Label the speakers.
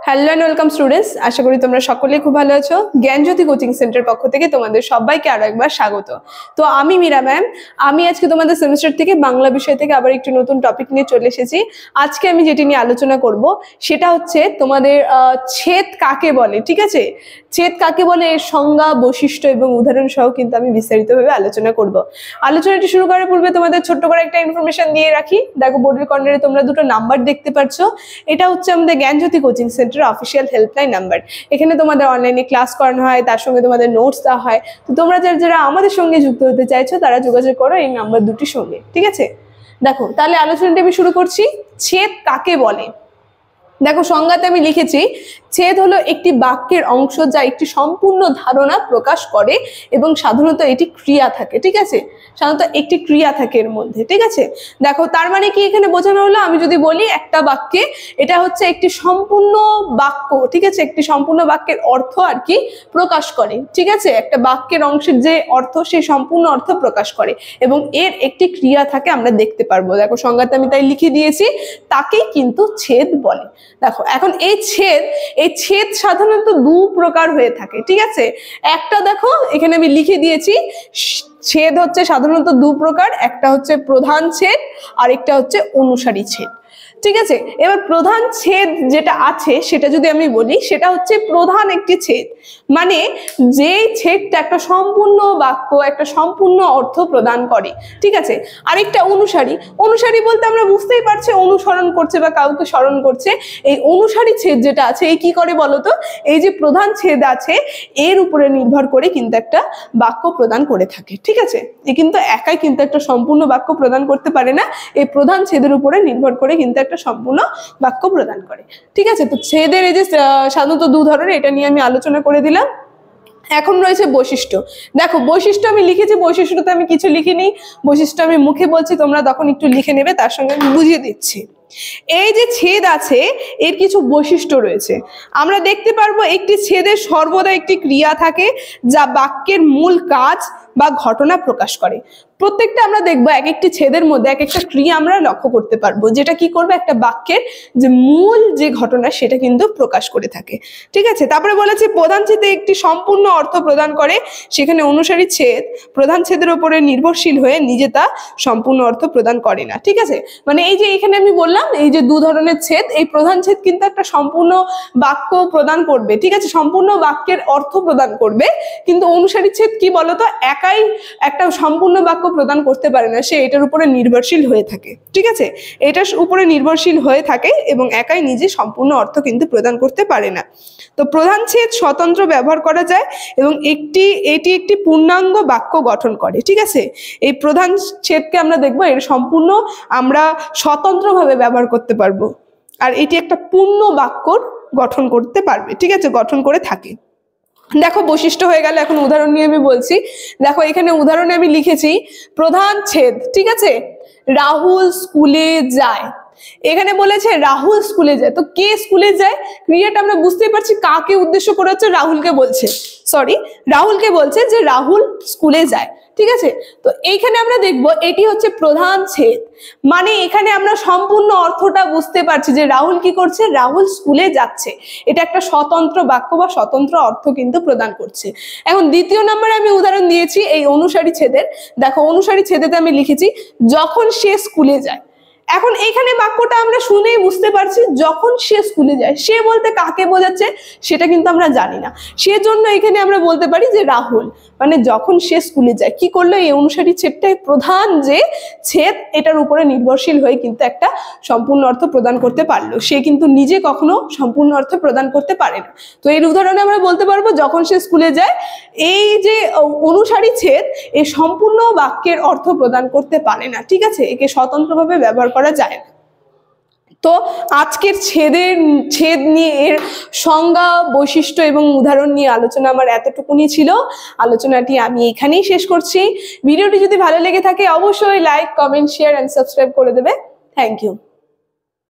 Speaker 1: Hello and welcome students, আশা করি তোমরা সকলেই খুব ভালো আছো। জ্ঞানজ্যোতি কোচিং সেন্টার পক্ষ থেকে তোমাদের সবাইকে আরো একবার স্বাগত। তো আমি মীরা ম্যাম, আমি আজকে তোমাদের সেমিস্টার থেকে বাংলা বিষয় থেকে আবার একটি নতুন টপিক নিয়ে চলে এসেছি। আজকে আমি যেটি নিয়ে আলোচনা করব সেটা হচ্ছে তোমাদের ছেদ কাকে বলে। ঠিক আছে, ছেদ কাকে বলে এর সংজ্ঞা, বৈশিষ্ট্য এবং উদাহরণ সহ কিন্তু আমি বিস্তারিতভাবে আলোচনা করব। আলোচনাটি শুরু করার পূর্বে তোমাদের ছোট্ট করে একটা ইনফরমেশন দিয়ে রাখি। দেখো বোর্ডের কর্নারে তোমরা দুটো নাম্বার দেখতে পাচ্ছ, এটা হচ্ছে আমাদের Gyanjyoti coaching centre official helpline number. এখানে তোমাদের অনলাইনে ক্লাস করানো হয়, তার সঙ্গে তোমাদের নোটস দেওয়া হয়। তো তোমরা যারা আমাদের সঙ্গে যুক্ত হতে চাইছো তারা যোগাযোগ করো এই নাম্বার দুটির সঙ্গে। ঠিক আছে, দেখো তাহলে আলোচনাটা আমি শুরু করছি। ছেদ কাকে বলে? দেখো সংজ্ঞাতে আমি লিখেছি, ছেদ হলো একটি বাক্যের অংশ যা একটি সম্পূর্ণ ধারণা প্রকাশ করে এবং সাধারণত এটি ক্রিয়া থাকে। ঠিক আছে, সাধারণত একটি ক্রিয়া থাকে এর মধ্যে। ঠিক আছে, দেখো তার মানে কি এখানে বোঝানো হলো, আমি যদি বলি একটা বাক্যে এটা হচ্ছে একটি সম্পূর্ণ বাক্য। ঠিক আছে, একটি সম্পূর্ণ বাক্যের অর্থ আর কি প্রকাশ করে। ঠিক আছে, একটা বাক্যের অংশের যে অর্থ সেই সম্পূর্ণ অর্থ প্রকাশ করে এবং এর একটি ক্রিয়া থাকে, আমরা দেখতে পারবো। দেখো সংজ্ঞাতে আমি তাই লিখে দিয়েছি, তাকেই কিন্তু ছেদ বলে। দেখো এখন এই ছেদ সাধারণত দু প্রকার হয়ে থাকে। ঠিক আছে, একটা দেখো এখানে আমি লিখে দিয়েছি, ছেদ হচ্ছে সাধারণত দু প্রকার, একটা হচ্ছে প্রধান ছেদ আর একটা হচ্ছে অনুসারী ছেদ। ঠিক আছে, এবার প্রধান ছেদ যেটা আছে সেটা যদি আমি বলি, সেটা হচ্ছে প্রধান একটি ছেদ, মানে যে ছেদটা একটা সম্পূর্ণ বাক্য, একটা সম্পূর্ণ অর্থ প্রদান করে। ঠিক আছে, আরেকটা অনুসারী বলতে আমরা বুঝতেই পারছি অনুসরণ করছে বা কাউকে স্মরণ করছে। এই অনুসারী ছেদ যেটা আছে এই কি করে বলতো, এই যে প্রধান ছেদ আছে এর উপরে নির্ভর করে কিন্তু একটা বাক্য প্রদান করে থাকে। ঠিক আছে, এ কিন্তু একাই কিন্তু একটা সম্পূর্ণ বাক্য প্রদান করতে পারে না, এই প্রধান ছেদের উপরে নির্ভর করে কিন্তু একটা সম্পূর্ণ বাক্য প্রদান করে। ঠিক আছে, তো ছেদের এই যে সাধারণত দু ধরনের, এটা নিয়ে আমি আলোচনা করে দিলাম। এখন রয়েছে বৈশিষ্ট্য। দেখো বৈশিষ্ট্য আমি লিখেছি, বৈশিষ্ট্যতে আমি কিছু লিখিনি, বৈশিষ্ট্য আমি মুখে বলছি, তোমরা তখন একটু লিখে নেবে, তার সঙ্গে আমি বুঝিয়ে দিচ্ছি। এই যে ছেদ আছে এর কিছু বৈশিষ্ট্য রয়েছে। আমরা দেখতে পারবো একটি ছেদের সর্বদা একটি ক্রিয়া থাকে যা বাক্যের মূল কাজ বা ঘটনা প্রকাশ করে। প্রত্যেকটা আমরা দেখবো এক একটি ছেদের মধ্যে এক একটা ক্রিয়া আমরা লক্ষ্য করতে পারবো, যেটা কি করবে একটা বাক্যের যে মূল যে ঘটনা সেটা কিন্তু প্রকাশ করে থাকে। ঠিক আছে, তারপরে বলেছে প্রধান ছেদে একটি সম্পূর্ণ অর্থ প্রদান করে, সেখানে অনুসারী ছেদ প্রধান ছেদের উপরে নির্ভরশীল হয়ে নিজে তা সম্পূর্ণ অর্থ প্রদান করে না। ঠিক আছে, মানে এই যে এখানে আমি বললাম এই যে দু ধরনের ছেদ, এই প্রধান ছেদ কিন্তু একটা সম্পূর্ণ বাক্য প্রদান করবে। ঠিক আছে, সম্পূর্ণ বাক্যের অর্থ প্রদান করবে, কিন্তু অনুসারী ছেদ কি বলতো, একাই একটা সম্পূর্ণ বাক্য প্রদান করতে পারে না, সে এটার উপরে নির্ভরশীল হয়ে থাকে। ঠিক আছে, এটার উপরে নির্ভরশীল হয়ে থাকে এবং একাই নিজে সম্পূর্ণ অর্থ কিন্তু প্রদান করতে পারে না। তো প্রধান ছেদ স্বতন্ত্র ব্যবহার করা যায় এবং এটি একটি পূর্ণাঙ্গ বাক্য গঠন করে। ঠিক আছে, এই প্রধান ছেদকে আমরা দেখবো এর সম্পূর্ণ আমরা স্বতন্ত্রভাবে ব্যবহার করতে পারবো, আর এটি একটা পূর্ণ বাক্য গঠন করতে পারবে। ঠিক আছে, গঠন করে থাকে। দেখো বৈশিষ্ট্য হয়ে গেল, এখন উদাহরণ নিয়ে আমি বলছি। দেখো এখানে উদাহরণে আমি লিখেছি প্রধান ছেদ। ঠিক আছে, রাহুল স্কুলে যায়। এখানে বলেছে রাহুল স্কুলে যায়, তো কে স্কুলে যায়? ক্রিয়াটা আমরা বুঝতেই পারছি কাকে উদ্দেশ্য করে হচ্ছে, রাহুলকে বলছে, রাহুলকে বলছে যে রাহুল স্কুলে যায়। ঠিক আছে, তো এইখানে আমরা দেখব এটি হচ্ছে প্রধান ছেদ, মানে এখানে আমরা সম্পূর্ণ অর্থটা বুঝতে পারছি যে রাহুল কি করছে, রাহুল স্কুলে যাচ্ছে। এটা একটা স্বতন্ত্র বাক্য বা স্বতন্ত্র অর্থ কিন্তু প্রদান করছে। এখন দ্বিতীয় নম্বরে আমি উদাহরণ দিয়েছি এই অনুসারী ছেদের। দেখো অনুসারী ছেদেতে আমি লিখেছি যখন সে স্কুলে যায়। এখন এইখানে বাক্যটা আমরা শুনেই বুঝতে পারছি যখন সে স্কুলে যায়, সে বলতে কাকে বোঝাচ্ছে সেটা কিন্তু আমরা জানি না, সেজন্য এখানে আমরা বলতে পারি যে রাহুল, মানে যখন সে স্কুলে যায় কি করলো, এই অনুসারী ছেদটাই প্রধান যে ছেদ এটার উপরে নির্ভরশীল হয়ে কিন্তু একটা সম্পূর্ণ অর্থ প্রদান করতে পারলো, সে কিন্তু নিজে কখনো সম্পূর্ণ অর্থ প্রদান করতে পারে না। তো এর উদাহরণে আমরা বলতে পারবো যখন সে স্কুলে যায়, এই যে অনুসারী ছেদ এই সম্পূর্ণ বাক্যের অর্থ প্রদান করতে পারে না। ঠিক আছে, একে স্বতন্ত্রভাবে ব্যবহার করা যায় না। তো আজকের ছেদ নিয়ে এর সংজ্ঞা, বৈশিষ্ট্য এবং উদাহরণ নিয়ে আলোচনা আমার এতটুকুনি ছিল। আলোচনাটি আমি এখানেই শেষ করছি। ভিডিওটি যদি ভালো লেগে থাকে অবশ্যই like, comment, share and subscribe করে দেবে। Thank you.